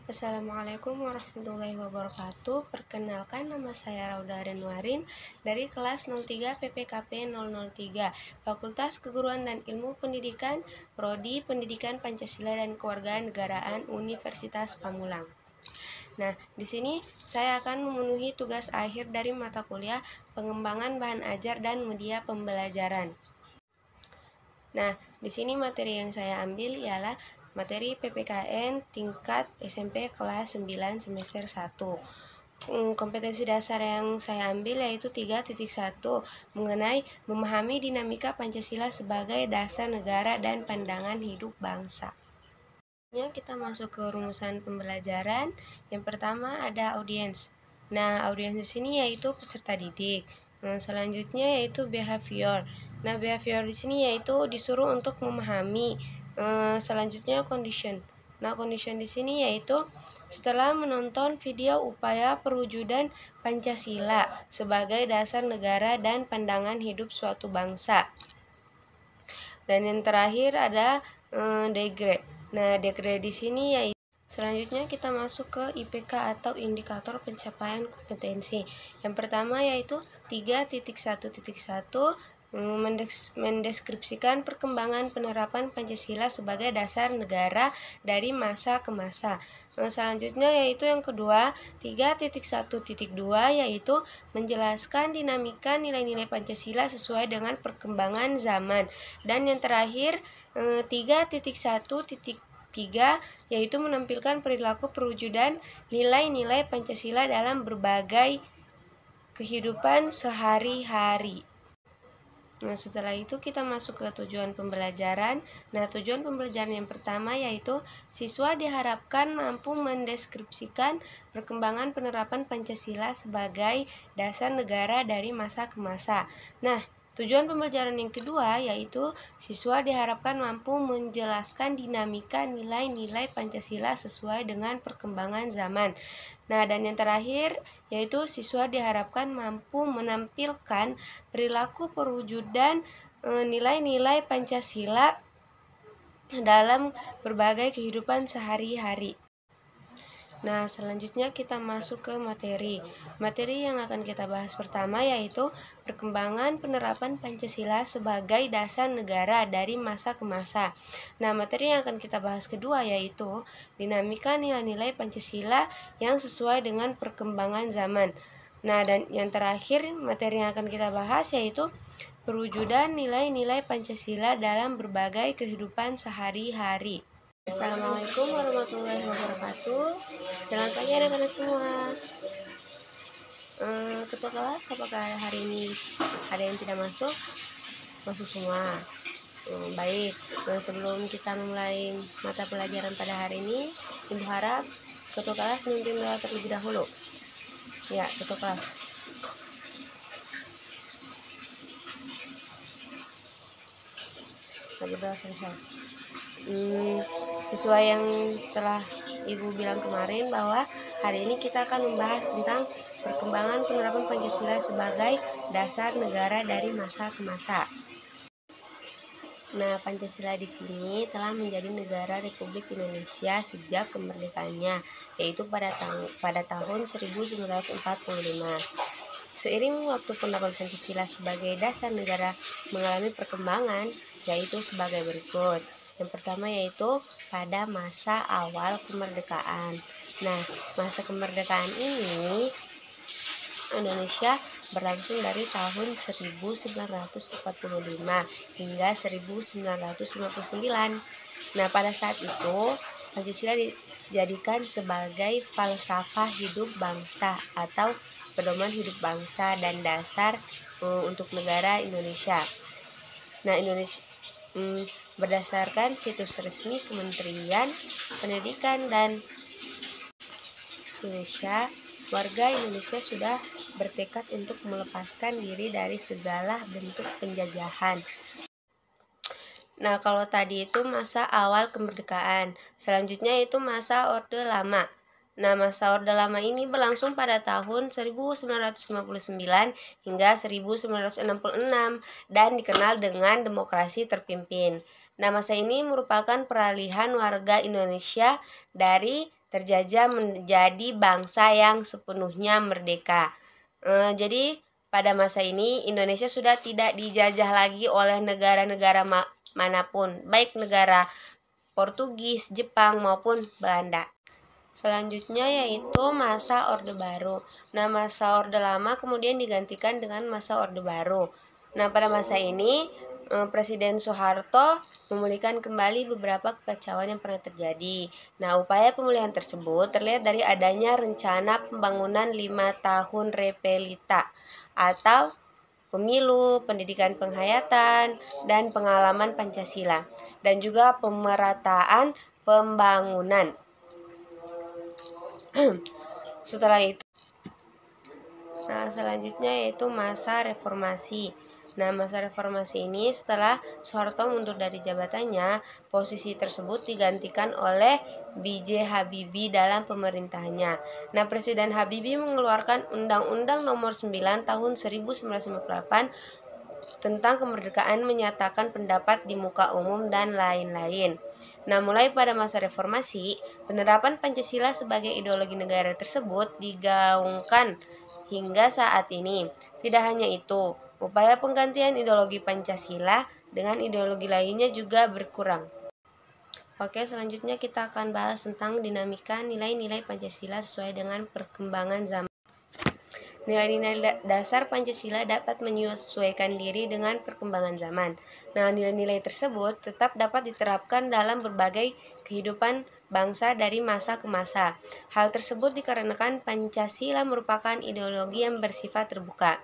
Assalamualaikum warahmatullahi wabarakatuh. Perkenalkan, nama saya Rauda Renwarin dari kelas 03 PPKP 003, Fakultas Keguruan dan Ilmu Pendidikan, Prodi Pendidikan Pancasila dan Kewarganegaraan Universitas Pamulang. Nah, di sini saya akan memenuhi tugas akhir dari mata kuliah Pengembangan Bahan Ajar dan Media Pembelajaran. Nah, di sini materi yang saya ambil ialah materi PPKN tingkat SMP kelas 9 semester 1. Kompetensi dasar yang saya ambil yaitu 3.1 mengenai memahami dinamika Pancasila sebagai dasar negara dan pandangan hidup bangsa. Kita masuk ke rumusan pembelajaran. Yang pertama ada audiens. Nah, audiens di sini yaitu peserta didik. Selanjutnya yaitu behavior. Nah, behavior di sini yaitu disuruh untuk memahami. Selanjutnya condition. Nah, condition di sini yaitu setelah menonton video upaya perwujudan Pancasila sebagai dasar negara dan pandangan hidup suatu bangsa. Dan yang terakhir ada degrade. Nah, degrade di sini yaitu selanjutnya kita masuk ke IPK atau indikator pencapaian kompetensi. Yang pertama yaitu 3.1.1 mendeskripsikan perkembangan penerapan Pancasila sebagai dasar negara dari masa ke masa. Selanjutnya yaitu yang kedua 3.1.2 yaitu menjelaskan dinamika nilai-nilai Pancasila sesuai dengan perkembangan zaman. Dan yang terakhir 3.1.3 yaitu menampilkan perilaku perwujudan nilai-nilai Pancasila dalam berbagai kehidupan sehari-hari. Nah, setelah itu kita masuk ke tujuan pembelajaran. Nah, tujuan pembelajaran yang pertama yaitu siswa diharapkan mampu mendeskripsikan perkembangan penerapan Pancasila sebagai dasar negara dari masa ke masa. Nah, tujuan pembelajaran yang kedua yaitu siswa diharapkan mampu menjelaskan dinamika nilai-nilai Pancasila sesuai dengan perkembangan zaman. Nah, dan yang terakhir yaitu siswa diharapkan mampu menampilkan perilaku perwujudan nilai-nilai Pancasila dalam berbagai kehidupan sehari-hari. Nah, selanjutnya kita masuk ke materi. Materi yang akan kita bahas pertama yaitu perkembangan penerapan Pancasila sebagai dasar negara dari masa ke masa. Nah, materi yang akan kita bahas kedua yaitu dinamika nilai-nilai Pancasila yang sesuai dengan perkembangan zaman. Nah, dan yang terakhir materi yang akan kita bahas yaitu perwujudan nilai-nilai Pancasila dalam berbagai kehidupan sehari-hari. Assalamualaikum warahmatullahi wabarakatuh. Selamat pagi anak-anak semua. Ketua kelas, apakah hari ini ada yang tidak masuk? Masuk semua. Baik. Sebelum kita mulai mata pelajaran pada hari ini, Ibu harap ketua kelas memimpin doa terlebih dahulu. Ya, ketua kelas. Berdoa selesai. Sesuai yang telah Ibu bilang kemarin bahwa hari ini kita akan membahas tentang perkembangan penerapan Pancasila sebagai dasar negara dari masa ke masa. Nah, Pancasila di sini telah menjadi negara Republik Indonesia sejak kemerdekaannya, yaitu pada tahun 1945. Seiring waktu penerapan Pancasila sebagai dasar negara mengalami perkembangan, yaitu sebagai berikut. Yang pertama yaitu pada masa awal kemerdekaan. Nah, masa kemerdekaan ini Indonesia berlangsung dari tahun 1945 hingga 1959. Nah, pada saat itu Pancasila dijadikan sebagai falsafah hidup bangsa atau pedoman hidup bangsa dan dasar untuk negara Indonesia. Nah, berdasarkan situs resmi Kementerian Pendidikan dan Indonesia, warga Indonesia sudah bertekad untuk melepaskan diri dari segala bentuk penjajahan. Nah, kalau tadi itu masa awal kemerdekaan, selanjutnya itu masa Orde Lama. Nah, masa Orde Lama ini berlangsung pada tahun 1959 hingga 1966 dan dikenal dengan demokrasi terpimpin. Nah, masa ini merupakan peralihan warga Indonesia dari terjajah menjadi bangsa yang sepenuhnya merdeka. Jadi pada masa ini Indonesia sudah tidak dijajah lagi oleh negara-negara manapun, baik negara Portugis, Jepang maupun Belanda. Selanjutnya yaitu masa Orde Baru. Nah, masa Orde Lama kemudian digantikan dengan masa Orde Baru. Nah, pada masa ini Presiden Soeharto memulihkan kembali beberapa kekacauan yang pernah terjadi. Nah, upaya pemulihan tersebut terlihat dari adanya rencana pembangunan 5 tahun repelita atau pemilu, pendidikan penghayatan, dan pengalaman Pancasila, dan juga pemerataan pembangunan. Setelah itu, selanjutnya yaitu masa reformasi. Nah, masa reformasi ini setelah Soeharto mundur dari jabatannya, posisi tersebut digantikan oleh B.J. Habibie dalam pemerintahannya. Nah, Presiden Habibie mengeluarkan Undang-Undang Nomor 9 Tahun 1958 tentang kemerdekaan menyatakan pendapat di muka umum dan lain-lain. Nah, mulai pada masa reformasi, penerapan Pancasila sebagai ideologi negara tersebut digaungkan hingga saat ini. Tidak hanya itu, upaya penggantian ideologi Pancasila dengan ideologi lainnya juga berkurang. Oke, selanjutnya kita akan bahas tentang dinamika nilai-nilai Pancasila sesuai dengan perkembangan zaman. Nilai-nilai dasar Pancasila dapat menyesuaikan diri dengan perkembangan zaman. Nah, nilai-nilai tersebut tetap dapat diterapkan dalam berbagai kehidupan bangsa dari masa ke masa. Hal tersebut dikarenakan Pancasila merupakan ideologi yang bersifat terbuka.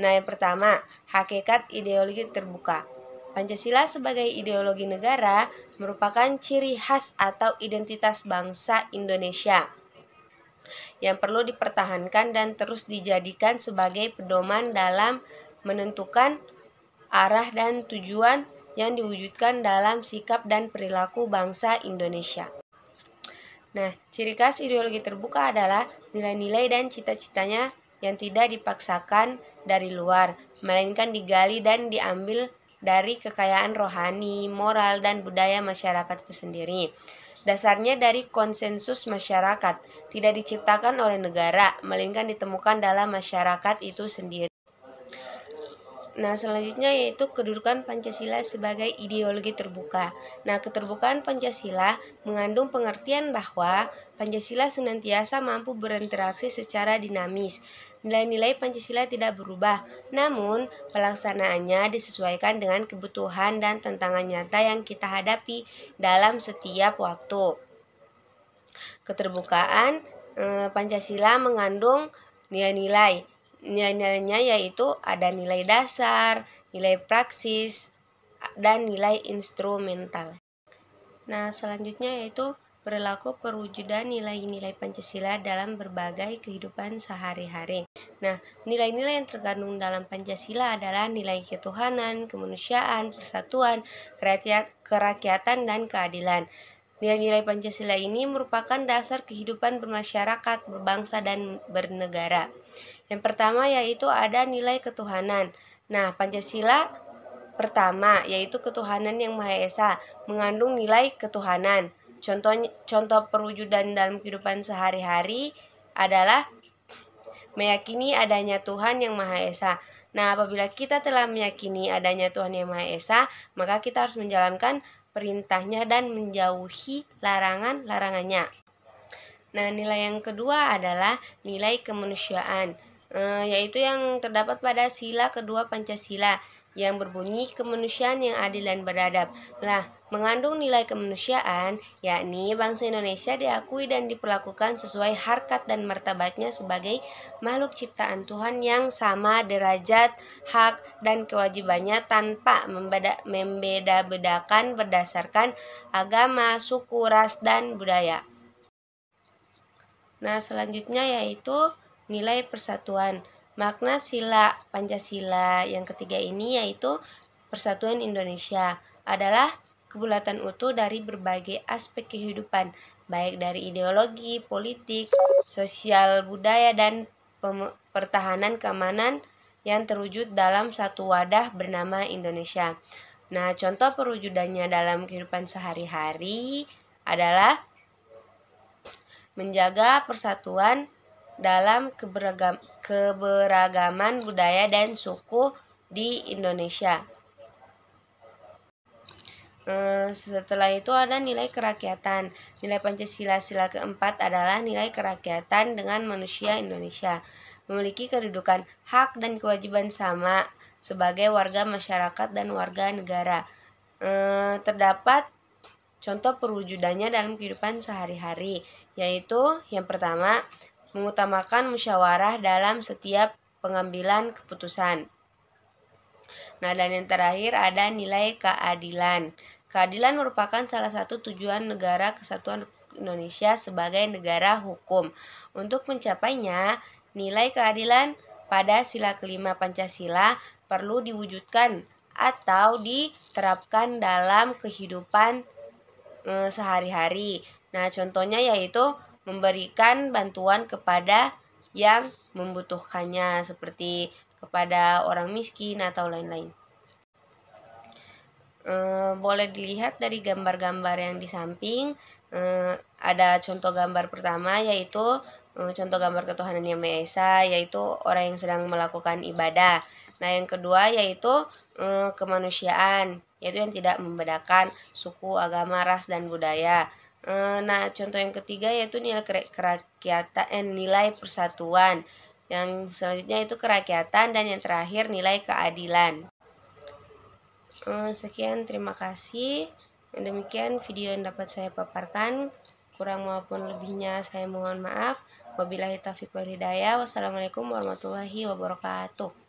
Nah, yang pertama, hakikat ideologi terbuka. Pancasila sebagai ideologi negara merupakan ciri khas atau identitas bangsa Indonesia yang perlu dipertahankan dan terus dijadikan sebagai pedoman dalam menentukan arah dan tujuan yang diwujudkan dalam sikap dan perilaku bangsa Indonesia. Nah, ciri khas ideologi terbuka adalah nilai-nilai dan cita-citanya yang tidak dipaksakan dari luar, melainkan digali dan diambil dari kekayaan rohani, moral, dan budaya masyarakat itu sendiri. Dasarnya dari konsensus masyarakat, tidak diciptakan oleh negara, melainkan ditemukan dalam masyarakat itu sendiri. Nah, selanjutnya yaitu kedudukan Pancasila sebagai ideologi terbuka. Nah, keterbukaan Pancasila mengandung pengertian bahwa Pancasila senantiasa mampu berinteraksi secara dinamis. Nilai-nilai Pancasila tidak berubah, namun pelaksanaannya disesuaikan dengan kebutuhan dan tantangan nyata yang kita hadapi dalam setiap waktu. Keterbukaan Pancasila mengandung nilai-nilai. Nilai-nilainya yaitu ada nilai dasar, nilai praksis, dan nilai instrumental. Nah, selanjutnya yaitu perilaku perwujudan nilai-nilai Pancasila dalam berbagai kehidupan sehari-hari. Nah, nilai-nilai yang terkandung dalam Pancasila adalah nilai ketuhanan, kemanusiaan, persatuan, kerakyatan, dan keadilan. Nilai-nilai Pancasila ini merupakan dasar kehidupan bermasyarakat, berbangsa, dan bernegara. Yang pertama yaitu ada nilai ketuhanan. Nah, Pancasila pertama yaitu ketuhanan yang Maha Esa, mengandung nilai ketuhanan. Contoh perwujudan dalam kehidupan sehari-hari adalah meyakini adanya Tuhan yang Maha Esa. Nah, apabila kita telah meyakini adanya Tuhan yang Maha Esa, maka kita harus menjalankan perintahnya dan menjauhi larangan-larangannya. Nah, nilai yang kedua adalah nilai kemanusiaan, yaitu yang terdapat pada sila kedua Pancasila yang berbunyi kemanusiaan yang adil dan beradab. Nah, mengandung nilai kemanusiaan, yakni bangsa Indonesia diakui dan diperlakukan sesuai harkat dan martabatnya sebagai makhluk ciptaan Tuhan yang sama derajat, hak, dan kewajibannya tanpa membeda-bedakan berdasarkan agama, suku, ras, dan budaya. Nah, selanjutnya yaitu nilai persatuan. Makna sila Pancasila yang ketiga ini yaitu persatuan Indonesia adalah kebulatan utuh dari berbagai aspek kehidupan, baik dari ideologi, politik, sosial, budaya, dan pertahanan keamanan yang terwujud dalam satu wadah bernama Indonesia. Nah, contoh perwujudannya dalam kehidupan sehari-hari adalah menjaga persatuan dalam keberagaman budaya dan suku di Indonesia. Setelah itu ada nilai kerakyatan. Nilai Pancasila sila keempat adalah nilai kerakyatan dengan manusia Indonesia memiliki kedudukan hak dan kewajiban sama sebagai warga masyarakat dan warga negara. Terdapat contoh perwujudannya dalam kehidupan sehari-hari, yaitu yang pertama, mengutamakan musyawarah dalam setiap pengambilan keputusan. Nah, dan yang terakhir ada nilai keadilan. Keadilan merupakan salah satu tujuan negara kesatuan Indonesia sebagai negara hukum. Untuk mencapainya, nilai keadilan pada sila kelima Pancasila perlu diwujudkan atau diterapkan dalam kehidupan sehari-hari. Nah, contohnya yaitu memberikan bantuan kepada yang membutuhkannya seperti kepada orang miskin atau lain-lain. Boleh dilihat dari gambar-gambar yang di samping. Ada contoh gambar pertama yaitu contoh gambar ketuhanan yang Maha Esa, yaitu orang yang sedang melakukan ibadah. Nah, yang kedua yaitu kemanusiaan, yaitu yang tidak membedakan suku, agama, ras, dan budaya. Nah, contoh yang ketiga yaitu nilai kerakyatan, nilai persatuan. Yang selanjutnya itu kerakyatan, dan yang terakhir nilai keadilan. Sekian, terima kasih. Demikian video yang dapat saya paparkan. Kurang maupun lebihnya saya mohon maaf. Wabillahi taufiq wal hidayah. Wassalamualaikum warahmatullahi wabarakatuh.